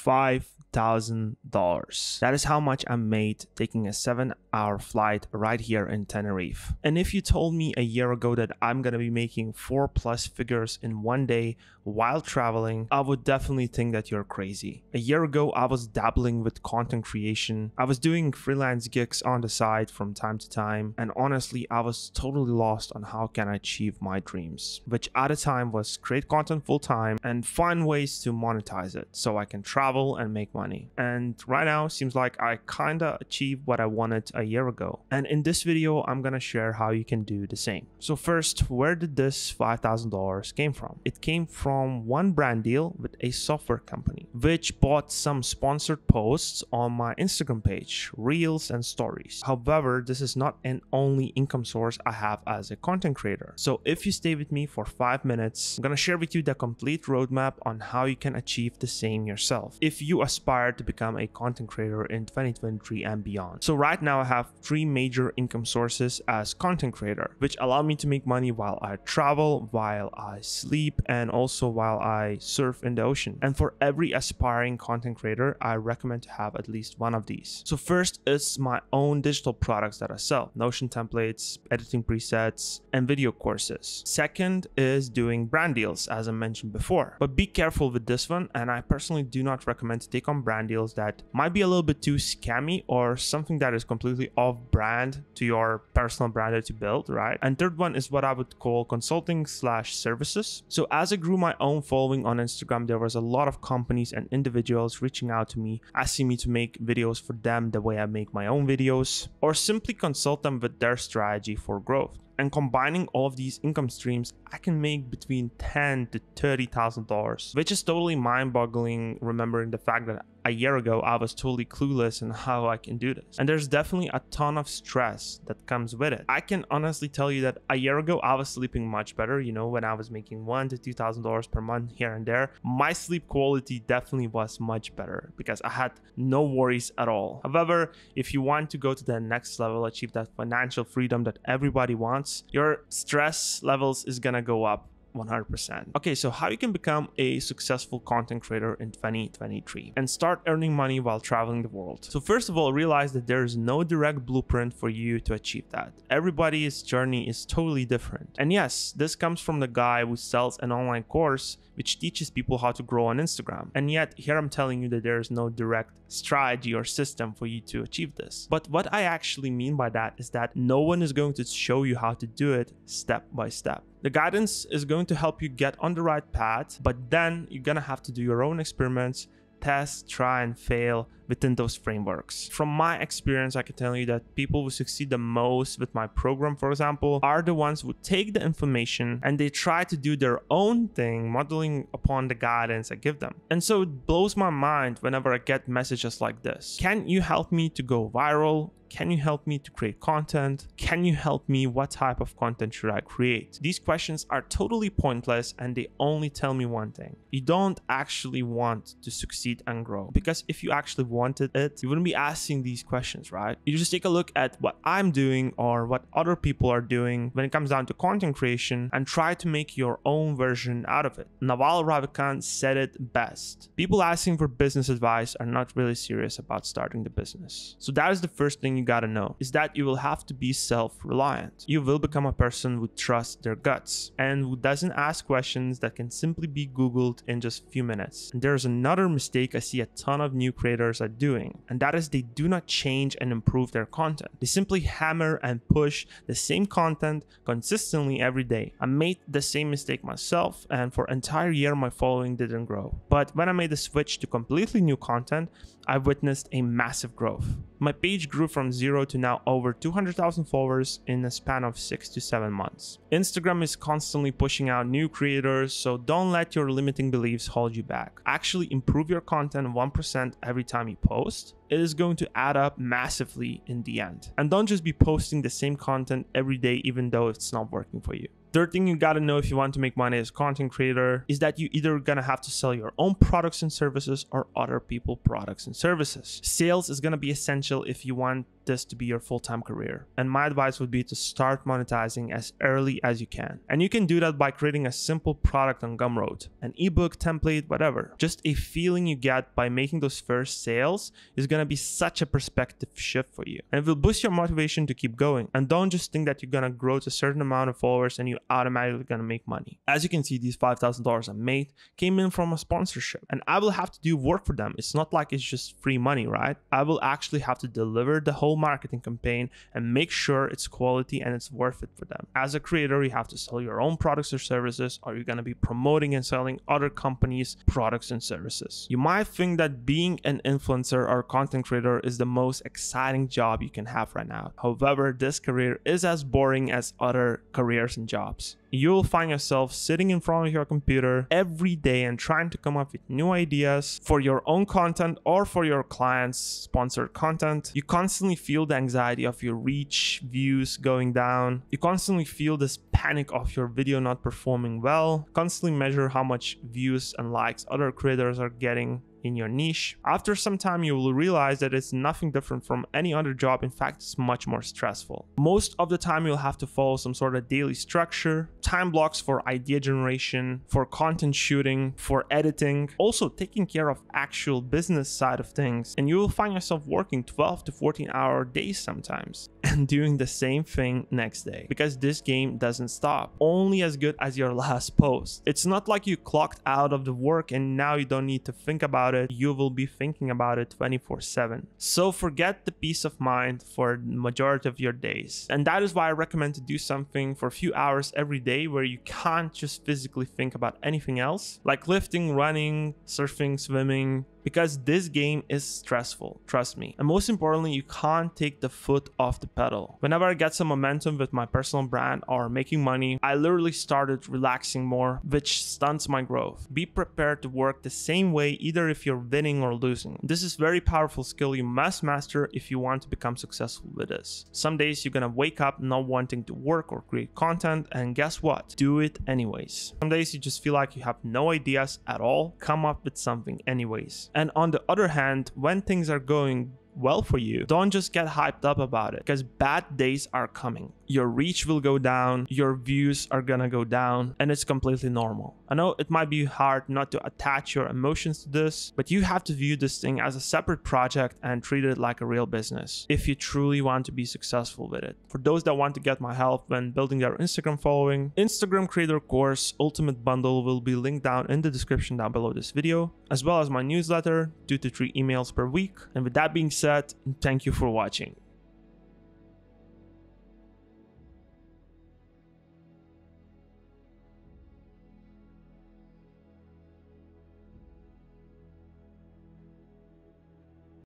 $5,000. That is how much I made taking a 7-hour flight right here in Tenerife. And if you told me a year ago that I'm gonna be making 4+ figures in one day while traveling, I would definitely think that you're crazy. A year ago, I was dabbling with content creation. I was doing freelance gigs on the side from time to time. And honestly, I was totally lost on how can I achieve my dreams, which at the time was create content full time and find ways to monetize it so I can travel and make money. And right now, seems like I kinda achieved what I wanted a year ago. And in this video, I'm gonna share how you can do the same. So first, where did this $5,000 came from? It came from one brand deal with a software company, which bought some sponsored posts on my Instagram page, Reels and Stories. However, this is not an only income source I have as a content creator. So if you stay with me for 5 minutes, I'm gonna share with you the complete roadmap on how you can achieve the same yourself if you aspire to become a content creator in 2023 and beyond. So right now I have 3 major income sources as content creator, which allow me to make money while I travel, while I sleep, and also while I surf in the ocean. And for every aspiring content creator, I recommend to have at least one of these. So first is my own digital products that I sell: Notion templates, editing presets, and video courses. Second is doing brand deals, as I mentioned before. But be careful with this one, and I personally do not recommend to take on brand deals that might be a little bit too scammy or something that is completely off brand to your personal brand that you build, right? And third one is what I would call consulting/services. So as I grew my own following on Instagram, there was a lot of companies and individuals reaching out to me, asking me to make videos for them the way I make my own videos, or simply consult them with their strategy for growth. And combining all of these income streams, I can make between $10,000 to $30,000, which is totally mind-boggling, remembering the fact that a year ago I was totally clueless in how I can do this. And there's definitely a ton of stress that comes with it. I can honestly tell you that a year ago I was sleeping much better. You know, when I was making $1,000 to $2,000 per month here and there, my sleep quality definitely was much better because I had no worries at all. However, if you want to go to the next level, achieve that financial freedom that everybody wants, your stress levels is gonna go up 100%. Okay, so how you can become a successful content creator in 2023 and start earning money while traveling the world. So first of all, realize that there is no direct blueprint for you to achieve that. Everybody's journey is totally different. And yes, this comes from the guy who sells an online course which teaches people how to grow on Instagram. And yet here I'm telling you that there is no direct strategy or system for you to achieve this. But what I actually mean by that is that no one is going to show you how to do it step by step. The guidance is going to help you get on the right path, but then you're gonna have to do your own experiments, test, try, and fail within those frameworks. From my experience, I can tell you that people who succeed the most with my program, for example, are the ones who take the information and they try to do their own thing, modeling upon the guidance I give them. And so it blows my mind whenever I get messages like this. Can you help me to go viral? Can you help me to create content? Can you help me? What type of content should I create? These questions are totally pointless and they only tell me one thing. You don't actually want to succeed and grow, because if you actually wanted it, you wouldn't be asking these questions, right? You just take a look at what I'm doing or what other people are doing when it comes down to content creation and try to make your own version out of it. Naval Ravikant said it best. People asking for business advice are not really serious about starting the business. So that is the first thing you gotta know, is that you will have to be self-reliant. You will become a person who trusts their guts and who doesn't ask questions that can simply be Googled in just a few minutes. And there's another mistake I see a ton of new creators are doing, and that is they do not change and improve their content. They simply hammer and push the same content consistently every day. I made the same mistake myself, and for an entire year my following didn't grow. But when I made the switch to completely new content, I witnessed a massive growth. My page grew from 0 to now over 200,000 followers in a span of 6 to 7 months. Instagram is constantly pushing out new creators, so don't let your limiting beliefs hold you back. Actually improve your content 1% every time you post. It is going to add up massively in the end. And don't just be posting the same content every day even though it's not working for you. Third thing you gotta know if you want to make money as a content creator is that you either gonna have to sell your own products and services or other people products and services. Sales is gonna be essential if you want this to be your full-time career. And my advice would be to start monetizing as early as you can. And you can do that by creating a simple product on Gumroad, an ebook, template, whatever. Just a feeling you get by making those first sales is gonna be such a perspective shift for you. And it will boost your motivation to keep going. And don't just think that you're gonna grow to a certain amount of followers and you automatically gonna make money. As you can see, these $5,000 I made came in from a sponsorship. And I will have to do work for them. It's not like it's just free money, right? I will actually have to deliver the whole marketing campaign and make sure it's quality and it's worth it for them. As a creator, you have to sell your own products or services, or you're going to be promoting and selling other companies' products and services. You might think that being an influencer or content creator is the most exciting job you can have right now. However, this career is as boring as other careers and jobs. You'll find yourself sitting in front of your computer every day and trying to come up with new ideas for your own content or for your clients' sponsored content. You constantly feel the anxiety of your reach, views going down. You constantly feel this panic of your video not performing well. Constantly measure how much views and likes other creators are getting in your niche. After some time, you will realize that it's nothing different from any other job. In fact, it's much more stressful. Most of the time, you'll have to follow some sort of daily structure, time blocks for idea generation, for content shooting, for editing, also taking care of actual business side of things. And you will find yourself working 12 to 14-hour days sometimes and doing the same thing next day, because this game doesn't stop. Only as good as your last post. It's not like you clocked out of the work and now you don't need to think about it. You will be thinking about it 24/7. So forget the peace of mind for the majority of your days. And that is why I recommend to do something for a few hours every day where you can't just physically think about anything else, like lifting, running, surfing, swimming, because this game is stressful, trust me. And most importantly, you can't take the foot off the pedal. Whenever I get some momentum with my personal brand or making money, I literally started relaxing more, which stunts my growth. Be prepared to work the same way, either if you're winning or losing. This is a very powerful skill you must master if you want to become successful with this. Some days you're gonna wake up not wanting to work or create content, and guess what? Do it anyways. Some days you just feel like you have no ideas at all. Come up with something anyways. And on the other hand, when things are going well for you, don't just get hyped up about it, because bad days are coming. Your reach will go down, your views are gonna go down, and it's completely normal. I know it might be hard not to attach your emotions to this, but you have to view this thing as a separate project and treat it like a real business if you truly want to be successful with it. For those that want to get my help when building their Instagram following, Instagram Creator Course Ultimate Bundle will be linked down in the description down below this video, as well as my newsletter, 2 to 3 emails per week. And with that being said, thank you for watching.